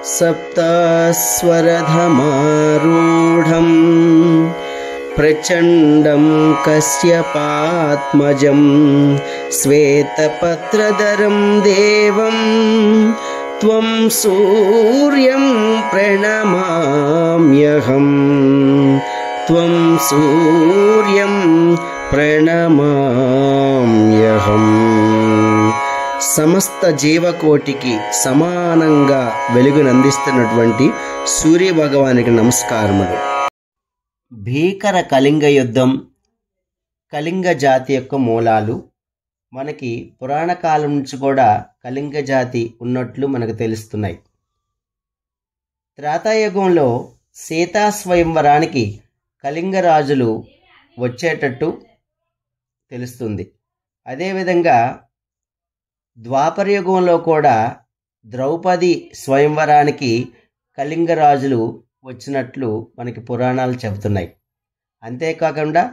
सप्तस्वरधमारूढं प्रचण्डं कश्यपात्मजं श्वेतपत्रधरं देवं त्वं सूर्यं प्रणमाम्यहं त्वं सूर्यं ప్రణమామ్యహం. సమస్త జీవకోటికి సమానంగా వెలుగునందిస్తున్నటువంటి సూర్య భగవానికి నమస్కారములు. భీకర కళింగ యుద్ధం, కళింగ జాతి యొక్క మూలాలు మనకి పురాణ కాలం నుంచి కూడా కళింగ జాతి ఉన్నట్లు మనకు తెలుస్తున్నాయి. త్రేతాయుగంలో సీతా స్వయంవరానికి కళింగ రాజులు వచ్చేటట్టు తెలుస్తుంది. అదేవిధంగా ద్వాపర యుగంలో కూడా ద్రౌపది స్వయంవరానికి కళింగ రాజులు వచ్చినట్లు మనకి పురాణాలు చెబుతున్నాయి. అంతేకాకుండా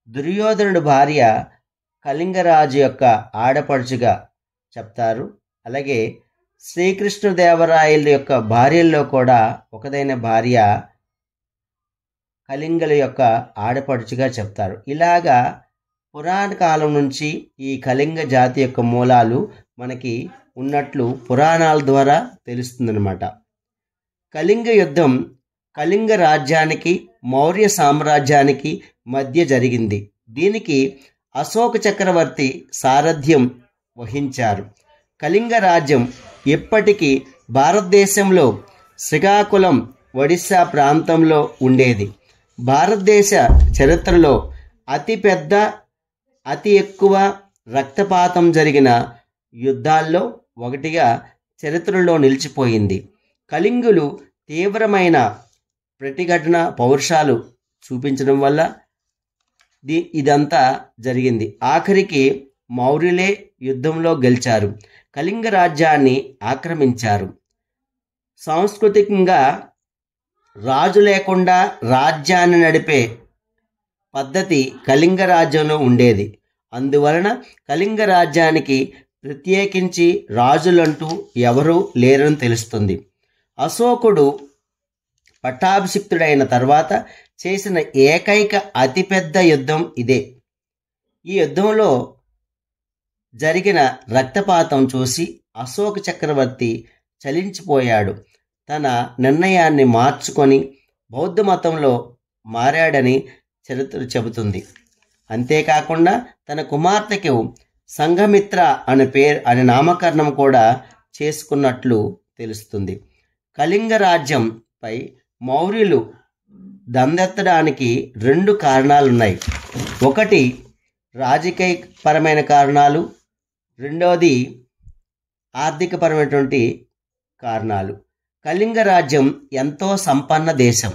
దుర్యోధనుడి భార్య కళింగరాజు యొక్క ఆడపడుచుగా చెప్తారు. అలాగే శ్రీకృష్ణదేవరాయల యొక్క భార్యల్లో కూడా ఒకదైన భార్య కళింగుల యొక్క ఆడపడుచుగా చెప్తారు. ఇలాగా పురాణ కాలం నుంచి ఈ కళింగ జాతి యొక్క మూలాలు మనకి ఉన్నట్లు పురాణాల ద్వారా తెలుస్తుందన్నమాట. కళింగ యుద్ధం కళింగ రాజ్యానికి మౌర్య సామ్రాజ్యానికి మధ్య జరిగింది. దీనికి అశోక చక్రవర్తి సారథ్యం వహించారు. కళింగ రాజ్యం ఎప్పటికీ భారతదేశంలో శ్రీకాకుళం, ఒడిశా ప్రాంతంలో ఉండేది. భారతదేశ చరిత్రలో అతిపెద్ద, అతి ఎక్కువ రక్తపాతం జరిగిన యుద్ధాల్లో ఒకటిగా చరిత్రలో నిలిచిపోయింది. కళింగులు తీవ్రమైన ప్రతిఘటన పౌరుషాలు చూపించడం వల్ల ఇదంతా జరిగింది. ఆఖరికి మౌర్యులే యుద్ధంలో గెలిచారు, కళింగ రాజ్యాన్ని ఆక్రమించారు. సాంస్కృతికంగా రాజు లేకుండా రాజ్యాన్ని నడిపే పద్ధతి కళింగ రాజ్యంలో ఉండేది. అందువలన కళింగ రాజ్యానికి ప్రత్యేకించి రాజులంటూ ఎవరూ లేరని తెలుస్తుంది. అశోకుడు పట్టాభిషిక్తుడైన తర్వాత చేసిన ఏకైక అతిపెద్ద యుద్ధం ఇదే. ఈ యుద్ధంలో జరిగిన రక్తపాతం చూసి అశోక చక్రవర్తి చలించిపోయాడు. తన నిర్ణయాన్ని మార్చుకొని బౌద్ధ మతంలో మారాడని చరిత్ర చెబుతుంది. అంతేకాకుండా తన కుమార్తెకు సంఘమిత్ర అనే నామకరణం కూడా చేసుకున్నట్లు తెలుస్తుంది. కళింగ రాజ్యంపై మౌర్యులు దండెత్తడానికి 2 కారణాలున్నాయి. ఒకటి రాజకీయపరమైన కారణాలు, రెండవది ఆర్థికపరమైనటువంటి కారణాలు. కళింగ రాజ్యం ఎంతో సంపన్న దేశం.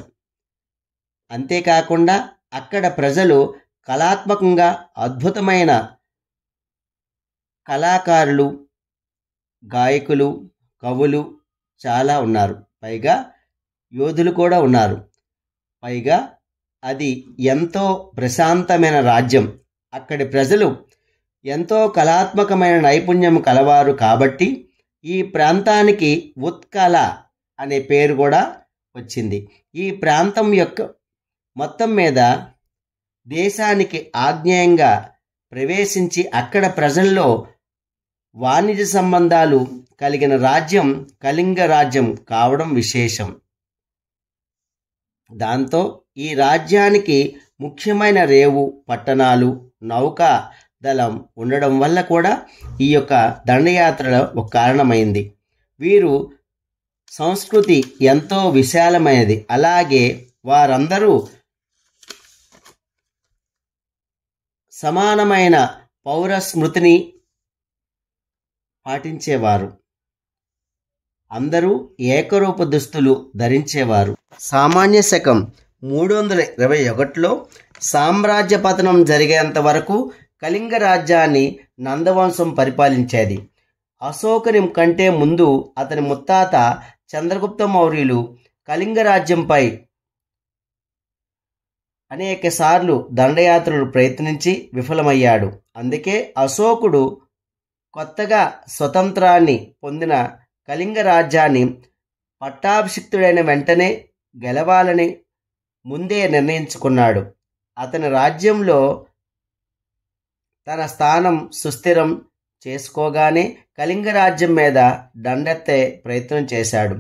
అంతేకాకుండా అక్కడ ప్రజలు కళాత్మకంగా అద్భుతమైన కళాకారులు, గాయకులు, కవులు చాలా ఉన్నారు. పైగా యోధులు కూడా ఉన్నారు. పైగా అది ఎంతో ప్రశాంతమైన రాజ్యం. అక్కడి ప్రజలు ఎంతో కళాత్మకమైన నైపుణ్యం కలవారు కాబట్టి ఈ ప్రాంతానికి ఉత్కళ అనే పేరు కూడా వచ్చింది. ఈ ప్రాంతం యొక్క మొత్తం మీద దేశానికి ఆగ్నేయంగా ప్రవేశించి అక్కడ ప్రజల్లో వాణిజ్య సంబంధాలు కలిగిన రాజ్యం కళింగ రాజ్యం కావడం విశేషం. దాంతో ఈ రాజ్యానికి ముఖ్యమైన రేవు, పట్టణాలు, నౌకా దళం ఉండడం వల్ల కూడా ఈ యొక్క దండయాత్రల ఒక కారణమైంది. వీరు సంస్కృతి ఎంతో విశాలమైనది. అలాగే వారందరూ సమానమైన పౌర స్మృతిని పాటించేవారు. అందరూ ఏకరూప దుస్తులు ధరించేవారు. సామాన్య శకం 321లో సామ్రాజ్య పతనం జరిగేంత వరకు కళింగ రాజ్యాన్ని నందవంశం పరిపాలించేది. అశోకుని కంటే ముందు అతని ముత్తాత చంద్రగుప్త మౌర్యులు కళింగ రాజ్యంపై అనేక సార్లు దండయాత్రలు ప్రయత్నించి విఫలమయ్యాడు. అందుకే అశోకుడు కొత్తగా స్వతంత్రాన్ని పొందిన కళింగ రాజ్యాన్ని పట్టాభిషిక్తుడైన వెంటనే గెలవాలని ముందే నిర్ణయించుకున్నాడు. అతని రాజ్యంలో తన స్థానం సుస్థిరం చేసుకోగానే కళింగ రాజ్యం మీద దండెత్తే ప్రయత్నం చేశాడు.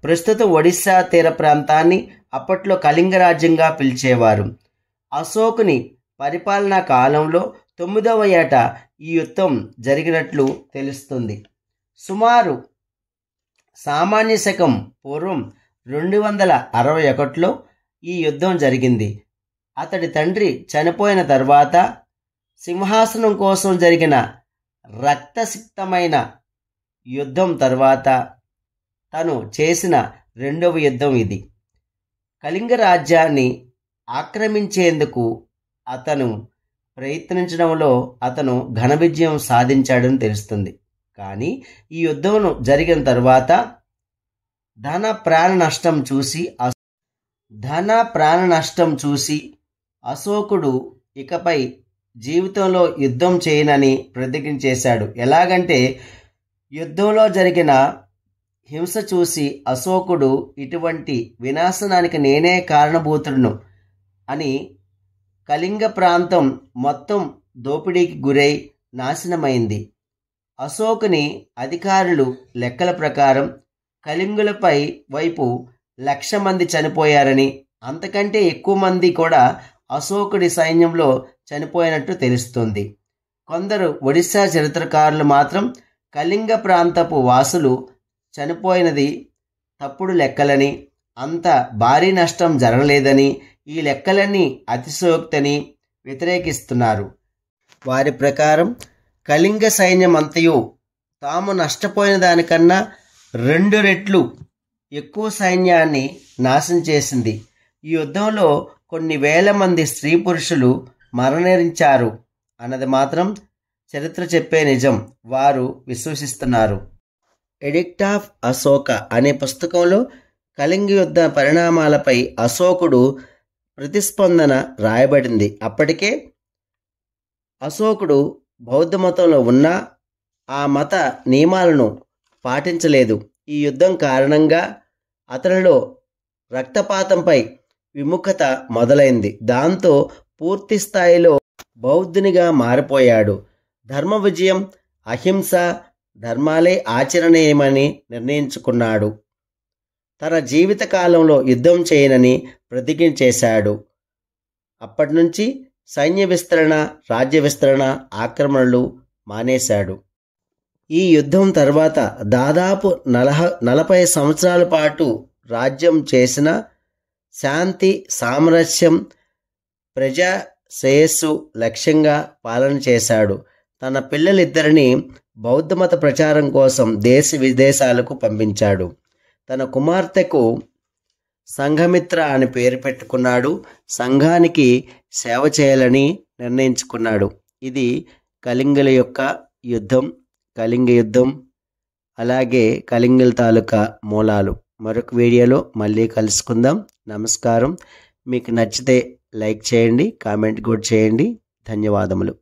ప్రస్తుతం ఒడిశా తీర ప్రాంతాన్ని అప్పట్లో కళింగ రాజ్యంగా పిలిచేవారు. అశోకుని పరిపాలనా కాలంలో 9వ ఏట ఈ యుద్ధం జరిగినట్లు తెలుస్తుంది. సుమారు సామాన్య శకం పూర్వం 261లో ఈ యుద్ధం జరిగింది. అతడి తండ్రి చనిపోయిన తర్వాత సింహాసనం కోసం జరిగిన రక్తసిక్తమైన యుద్ధం తర్వాత తను చేసిన 2వ యుద్ధం ఇది. కళింగ రాజ్యాన్ని ఆక్రమించేందుకు అతను ప్రయత్నించడంలో అతను ఘన విజయం సాధించాడని తెలుస్తుంది. కానీ ఈ యుద్ధం జరిగిన తర్వాత ధన ప్రాణ నష్టం చూసి అశోకుడు ఇకపై జీవితంలో యుద్ధం చేయనని ప్రతిజ్ఞ చేశాడు. ఎలాగంటే యుద్ధంలో జరిగిన హింస చూసి అశోకుడు ఇటువంటి వినాశనానికి నేనే కారణభూతుడును అని కళింగ ప్రాంతం మొత్తం దోపిడీకి గురై నాశనమైంది. అశోకుని అధికారులు లెక్కల ప్రకారం కళింగులపై వైపు 1,00,000 మంది చనిపోయారని, అంతకంటే ఎక్కువ మంది కూడా అశోకుడి సైన్యంలో చనిపోయినట్టు తెలుస్తుంది. కొందరు ఒడిశా చరిత్రకారులు మాత్రం కళింగ ప్రాంతపు వాసులు చనిపోయినది తప్పుడు లెక్కలని, అంత భారీ నష్టం జరగలేదని, ఈ లెక్కలన్నీ అతిశయోక్తని వ్యతిరేకిస్తున్నారు. వారి ప్రకారం కళింగ సైన్యం అంతయు తాము నష్టపోయిన దానికన్నా 2 రెట్లు ఎక్కువ సైన్యాన్ని నాశనం చేసింది. ఈ యుద్ధంలో కొన్ని వేల మంది స్త్రీ పురుషులు మరణించారు అన్నది మాత్రం చరిత్ర చెప్పే నిజం వారు విశ్వసిస్తున్నారు. ఎడిక్ట్ ఆఫ్ అశోక అనే పుస్తకంలో కళింగ యుద్ధ పరిణామాలపై అశోకుడు ప్రతిస్పందన రాయబడింది. అప్పటికే అశోకుడు బౌద్ధ మతంలో ఉన్న ఆ మత నియమాలను పాటించలేదు. ఈ యుద్ధం కారణంగా అతనిలో రక్తపాతంపై విముఖత మొదలైంది. దాంతో పూర్తి స్థాయిలో బౌద్ధునిగా మారిపోయాడు. ధర్మ విజయం, అహింస ధర్మాలే ఆచరణీయమని నిర్ణయించుకున్నాడు. తన జీవిత కాలంలో యుద్ధం చేయనని ప్రతిజ్ఞ చేశాడు. అప్పటి నుంచి సైన్య విస్తరణ, రాజ్య విస్తరణ, ఆక్రమణలు మానేశాడు. ఈ యుద్ధం తర్వాత దాదాపు 40 సంవత్సరాల పాటు రాజ్యం చేసిన శాంతి, సామరస్యం, ప్రజా శ్రేయస్సు లక్ష్యంగా పాలన చేశాడు. తన పిల్లలిద్దరిని బౌద్ధమత ప్రచారం కోసం దేశ విదేశాలకు పంపించాడు. తన కుమార్తెకు సంఘమిత్ర అని పేరు పెట్టుకున్నాడు. సంఘానికి సేవ చేయాలని నిర్ణయించుకున్నాడు. ఇది కళింగుల యొక్క యుద్ధం, కళింగ యుద్ధం, అలాగే కళింగుల తాలూకా మూలాలు. మరొక వీడియోలో మళ్ళీ కలుసుకుందాం. నమస్కారం. మీకు నచ్చితే లైక్ చేయండి, కామెంట్ కూడా చేయండి. ధన్యవాదములు.